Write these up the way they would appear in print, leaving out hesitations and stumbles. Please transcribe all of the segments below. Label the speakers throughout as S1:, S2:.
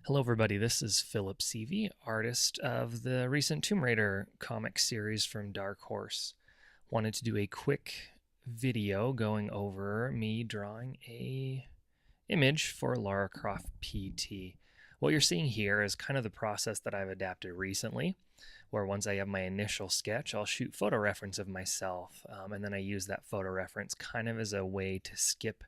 S1: Hello, everybody. This is Phillip Sevy, artist of the recent Tomb Raider comic series from Dark Horse. Wanted to do a quick video going over me drawing a image for Lara Croft PT. What you're seeing here is kind of the process that I've adapted recently, where once I have my initial sketch, I'll shoot photo reference of myself, and then I use that photo reference kind of as a way to skip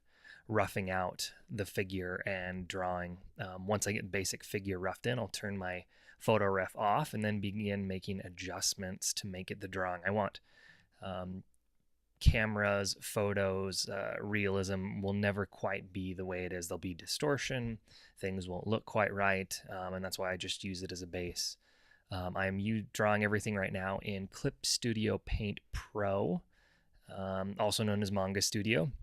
S1: roughing out the figure and drawing. Once I get basic figure roughed in, I'll turn my photo ref off and then begin making adjustments to make it the drawing I want. Cameras, photos, realism will never quite be the way it is. There'll be distortion, things won't look quite right, and that's why I just use it as a base. I'm drawing everything right now in Clip Studio Paint Pro, also known as Manga Studio.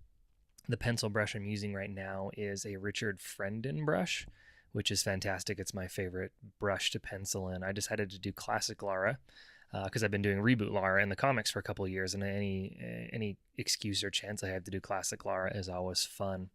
S1: The pencil brush I'm using right now is a Richard Frendon brush, which is fantastic. It's my favorite brush to pencil in. I decided to do classic Lara because I've been doing reboot Lara in the comics for a couple of years, and any excuse or chance I have to do classic Lara is always fun.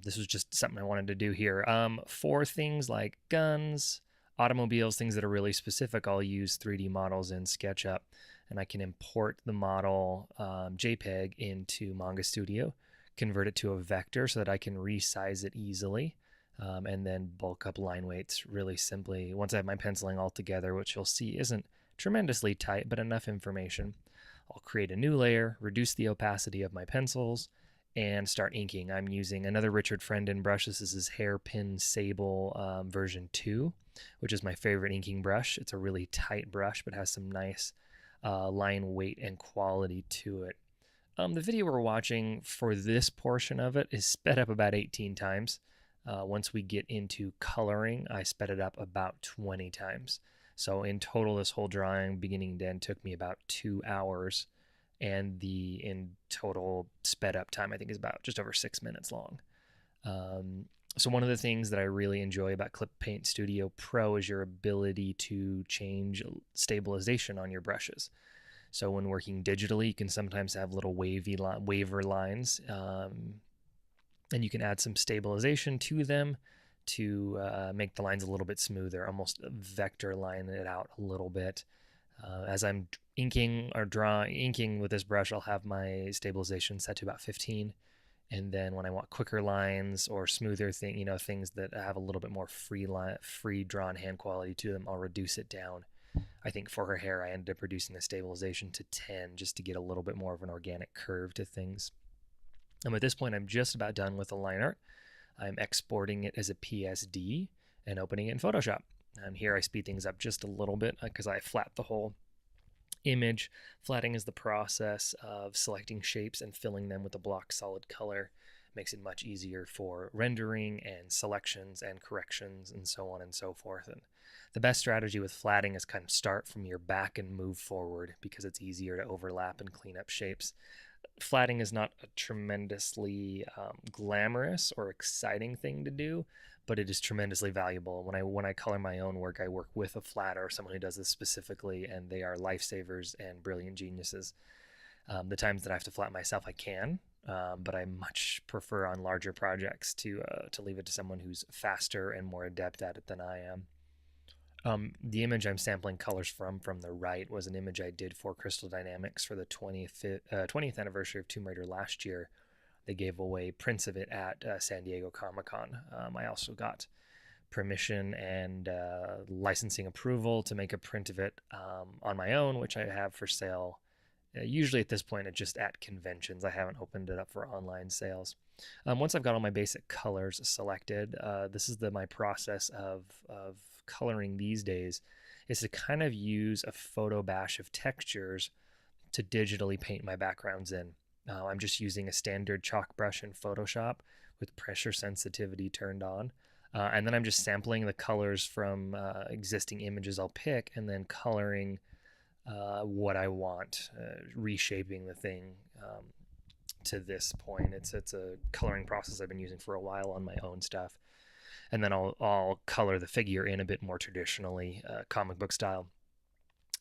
S1: This was just something I wanted to do here. For things like guns, automobiles, things that are really specific, I'll use 3D models in SketchUp, and I can import the model JPEG into Manga Studio, convert it to a vector so that I can resize it easily, and then bulk up line weights really simply. Once I have my penciling all together, which you'll see isn't tremendously tight, but enough information, I'll create a new layer, reduce the opacity of my pencils, and start inking. I'm using another Richard Frendon brush. This is his Hairpin Sable version 2, which is my favorite inking brush. It's a really tight brush, but has some nice line weight and quality to it. The video we're watching for this portion of it is sped up about 18 times. Once we get into coloring, I sped it up about 20 times. So in total, this whole drawing, beginning to end, took me about 2 hours, and the in total sped up time, I think, is about just over 6 minutes long. So one of the things that I really enjoy about Clip Paint Studio Pro is your ability to change stabilization on your brushes. So when working digitally, you can sometimes have little waver lines, and you can add some stabilization to them to make the lines a little bit smoother, almost vector line it out a little bit. As I'm inking with this brush, I'll have my stabilization set to about 15. And then when I want quicker lines or smoother things that have a little bit more free drawn hand quality to them, I'll reduce it down. I think for her hair, I ended up reducing the stabilization to 10 just to get a little bit more of an organic curve to things. At this point, I'm just about done with the line art. I'm exporting it as a PSD and opening it in Photoshop. And here I speed things up just a little bit because I flat the whole image. Flatting is the process of selecting shapes and filling them with a block solid color. Makes it much easier for rendering and selections and corrections and so on and so forth. And the best strategy with flatting is kind of start from your back and move forward because it's easier to overlap and clean up shapes. Flatting is not a tremendously glamorous or exciting thing to do, but it is tremendously valuable. When I color my own work, I work with a flatter or someone who does this specifically, and they are lifesavers and brilliant geniuses. The times that I have to flat myself, I can, but I much prefer on larger projects to leave it to someone who's faster and more adept at it than I am. The image I'm sampling colors from the right was an image I did for Crystal Dynamics for the 20th anniversary of Tomb Raider last year. They gave away prints of it at San Diego Comic-Con. I also got permission and licensing approval to make a print of it on my own, which I have for sale. Usually at this point, it's just at conventions. I haven't opened it up for online sales. Once I've got all my basic colors selected, this is my process of coloring these days, is to kind of use a photo bash of textures to digitally paint my backgrounds in. I'm just using a standard chalk brush in Photoshop with pressure sensitivity turned on. And then I'm just sampling the colors from existing images I'll pick and then coloring what I want, reshaping the thing to this point. It's a coloring process I've been using for a while on my own stuff. And then I'll color the figure in a bit more traditionally, comic book style,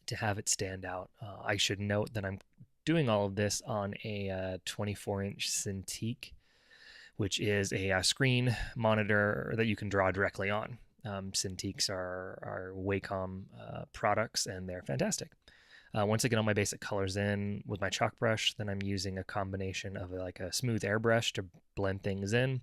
S1: to have it stand out. I should note that I'm doing all of this on a 24-inch Cintiq, which is a screen monitor that you can draw directly on. Cintiqs are Wacom products, and they're fantastic. Once I get all my basic colors in with my chalk brush, then I'm using a combination of like a smooth airbrush to blend things in.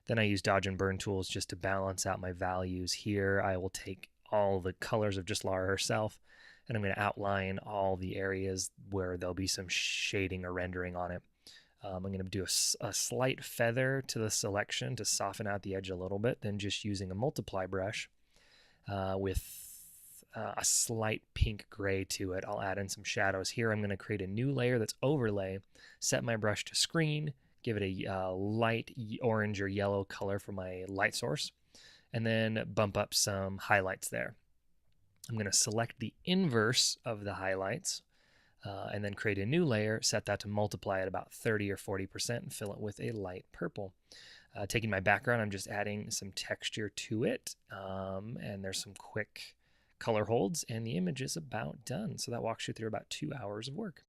S1: Then I use dodge and burn tools just to balance out my values here. I will take all the colors of just Lara herself, and I'm going to outline all the areas where there'll be some shading or rendering on it. I'm going to do a slight feather to the selection to soften out the edge a little bit, then just using a multiply brush with a slight pink gray to it. I'll add in some shadows here. I'm going to create a new layer that's overlay, set my brush to screen, give it a light orange or yellow color for my light source, and then bump up some highlights there. I'm going to select the inverse of the highlights and then create a new layer, set that to multiply at about 30 or 40% and fill it with a light purple. Taking my background, I'm just adding some texture to it, and there's some quick color holds, and the image is about done. So that walks you through about 2 hours of work.